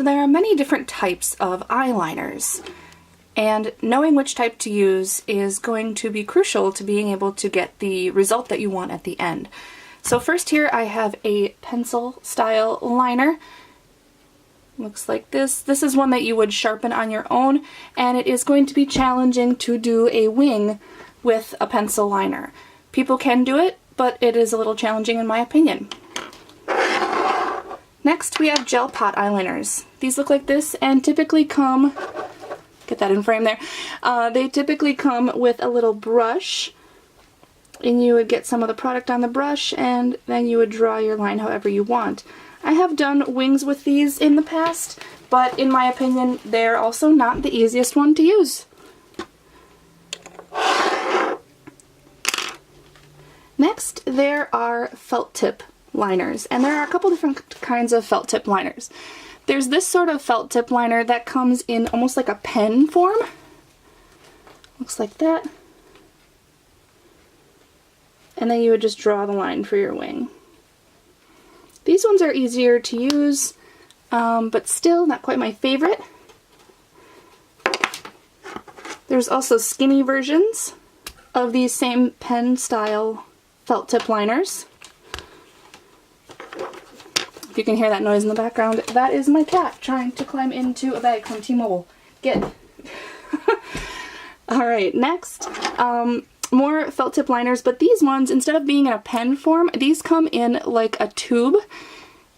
there are many different types of eyeliners, and knowing which type to use is going to be crucial to being able to get the result that you want at the end. So first here I have a pencil style liner. Looks like this. This is one that you would sharpen on your own, and it is going to be challenging to do a wing with a pencil liner. People can do it, but it is a little challenging in my opinion. Next we have gel pot eyeliners. These look like this and typically come, get that in frame there, they typically come with a little brush, and you would get some of the product on the brush and then you would draw your line however you want. I have done wings with these in the past, but in my opinion they're also not the easiest one to use. Next there are felt tip liners, and there are a couple different kinds of felt tip liners. There's this sort of felt tip liner that comes in almost like a pen form. Looks like that. And then you would just draw the line for your wing. These ones are easier to use, but still not quite my favorite. There's also skinny versions of these same pen style felt tip liners. If you can hear that noise in the background, that is my cat trying to climb into a bag from T-Mobile. Get. Alright, next, more felt tip liners, but these ones, instead of being in a pen form, these come in like a tube,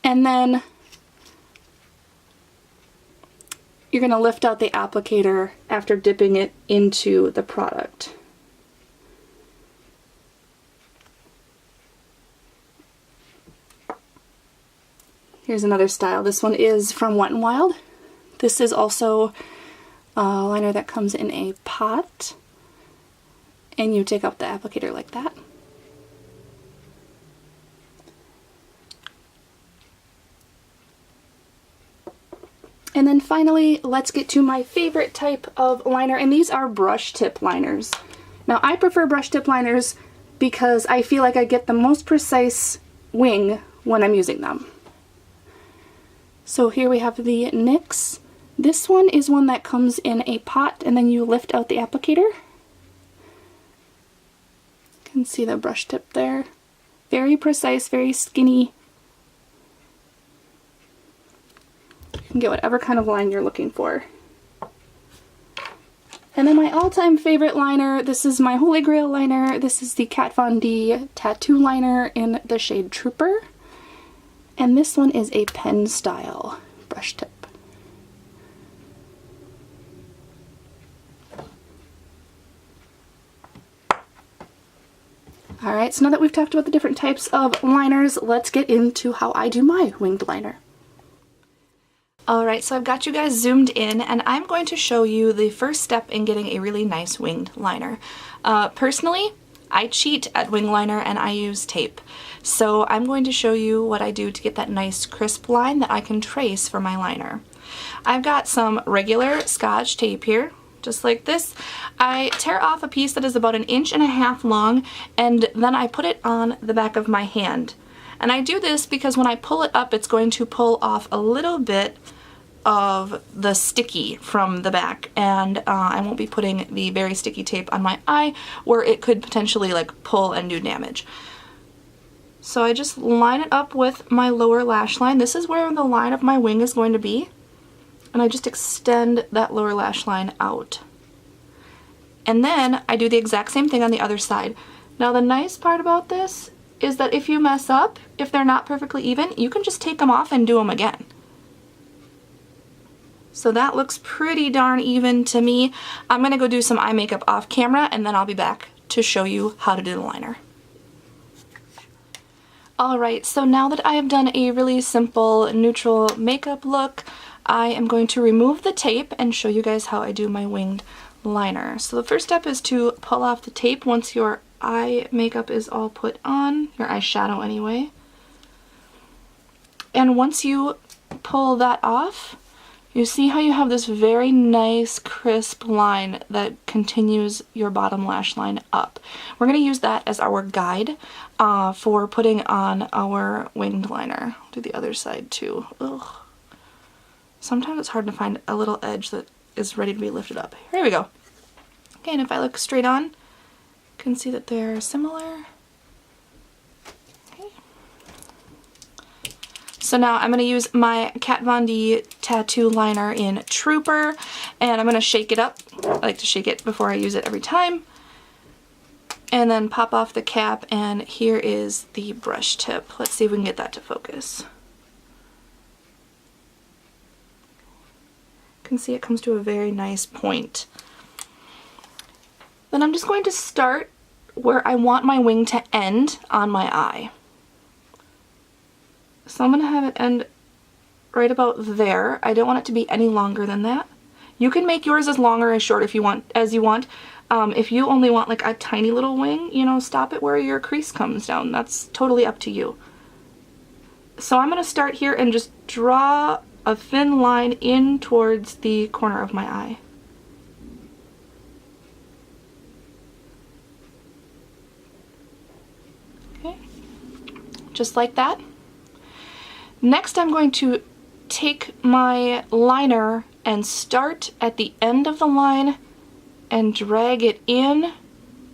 and then you're going to lift out the applicator after dipping it into the product. Here's another style. This one is from Wet n Wild. This is also a liner that comes in a pot, and you take out the applicator like that. And then finally, let's get to my favorite type of liner, and these are brush tip liners. Now I prefer brush tip liners because I feel like I get the most precise wing when I'm using them. So here we have the NYX. This one is one that comes in a pot and then you lift out the applicator. You can see the brush tip there. Very precise, very skinny. You can get whatever kind of line you're looking for. And then my all-time favorite liner, this is my Holy Grail liner. This is the Kat Von D Tattoo Liner in the shade Trooper. And this one is a pen style brush tip. Alright, so now that we've talked about the different types of liners, let's get into how I do my winged liner. Alright, so I've got you guys zoomed in, and I'm going to show you the first step in getting a really nice winged liner. Personally, I cheat at wing liner and I use tape. So I'm going to show you what I do to get that nice crisp line that I can trace for my liner. I've got some regular Scotch tape here, just like this. I tear off a piece that is about 1.5 inches long, and then I put it on the back of my hand. And I do this because when I pull it up, it's going to pull off a little bit of the sticky from the back, and I won't be putting the very sticky tape on my eye where it could potentially like pull and do damage. So I just line it up with my lower lash line. This is where the line of my wing is going to be, and I just extend that lower lash line out. And then I do the exact same thing on the other side. Now the nice part about this is that if you mess up, if they're not perfectly even, you can just take them off and do them again. So that looks pretty darn even to me. I'm going to go do some eye makeup off camera, and then I'll be back to show you how to do the liner. Alright, so now that I have done a really simple neutral makeup look, I am going to remove the tape and show you guys how I do my winged liner. So the first step is to pull off the tape once your eye makeup is all put on, your eyeshadow anyway. And once you pull that off, you see how you have this very nice crisp line that continues your bottom lash line up. We're going to use that as our guide for putting on our winged liner. I'll do the other side too. Ugh. Sometimes it's hard to find a little edge that is ready to be lifted up. Here we go. Okay, and if I look straight on, you can see that they're similar. Okay. So now I'm going to use my Kat Von D tattoo liner in Trooper, and I'm going to shake it up. I like to shake it before I use it every time. And then pop off the cap, and here is the brush tip. Let's see if we can get that to focus. You can see it comes to a very nice point. Then I'm just going to start where I want my wing to end on my eye. So I'm going to have it end right about there. I don't want it to be any longer than that. You can make yours as long or as short if you want, as you want. If you only want like a tiny little wing, you know, stop it where your crease comes down. That's totally up to you. So I'm going to start here and just draw a thin line in towards the corner of my eye. Okay, just like that. Next I'm going to take my liner and start at the end of the line and drag it in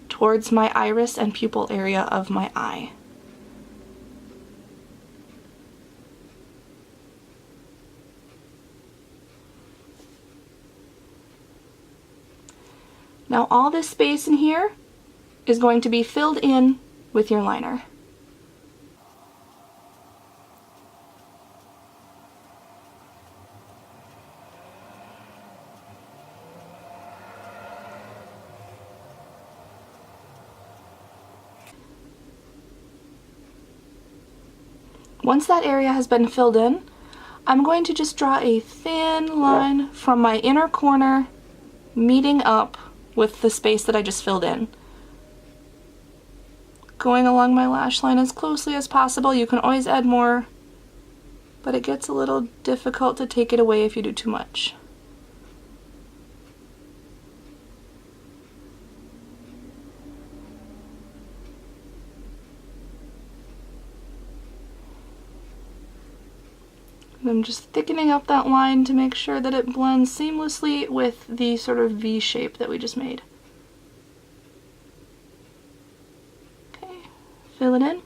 towards my iris and pupil area of my eye. Now all this space in here is going to be filled in with your liner. Once that area has been filled in, I'm going to just draw a thin line from my inner corner meeting up with the space that I just filled in. Going along my lash line as closely as possible. You can always add more, but it gets a little difficult to take it away if you do too much. And I'm just thickening up that line to make sure that it blends seamlessly with the sort of V shape that we just made. Okay, fill it in.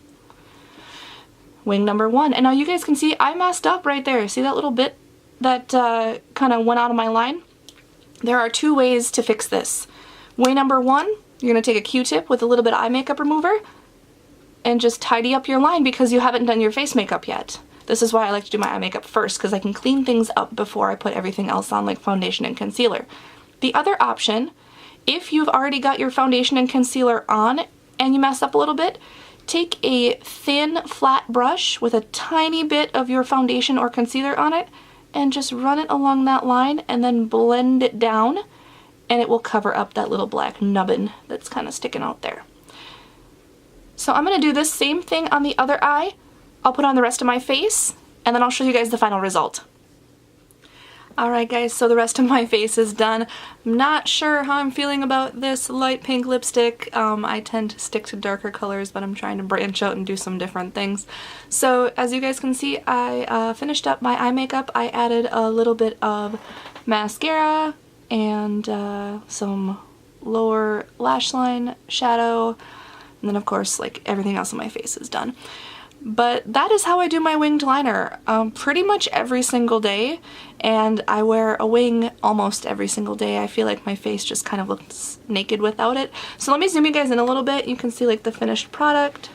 Wing number 1. And now you guys can see I messed up right there. See that little bit that kind of went out of my line? There are 2 ways to fix this. Way number 1, you're going to take a Q-tip with a little bit of eye makeup remover and just tidy up your line because you haven't done your face makeup yet. This is why I like to do my eye makeup first, because I can clean things up before I put everything else on, like foundation and concealer. The other option, if you've already got your foundation and concealer on and you mess up a little bit, take a thin, flat brush with a tiny bit of your foundation or concealer on it and just run it along that line and then blend it down, and it will cover up that little black nubbin that's kind of sticking out there. So I'm going to do this same thing on the other eye. I'll put on the rest of my face, and then I'll show you guys the final result. Alright guys, so the rest of my face is done. I'm not sure how I'm feeling about this light pink lipstick. I tend to stick to darker colors, but I'm trying to branch out and do some different things. So as you guys can see, I finished up my eye makeup. I added a little bit of mascara and some lower lash line shadow, and then of course like everything else on my face is done. But that is how I do my winged liner pretty much every single day, and I wear a wing almost every single day. I feel like my face just kind of looks naked without it. So let me zoom you guys in a little bit. You can see like the finished product.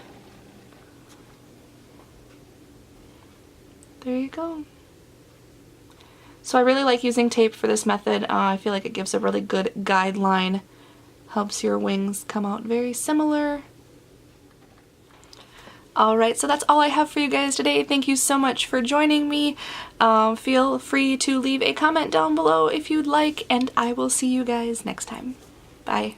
There you go. So I really like using tape for this method. I feel like it gives a really good guideline, helps your wings come out very similar. Alright, so that's all I have for you guys today. Thank you so much for joining me. Feel free to leave a comment down below if you'd like, and I will see you guys next time. Bye.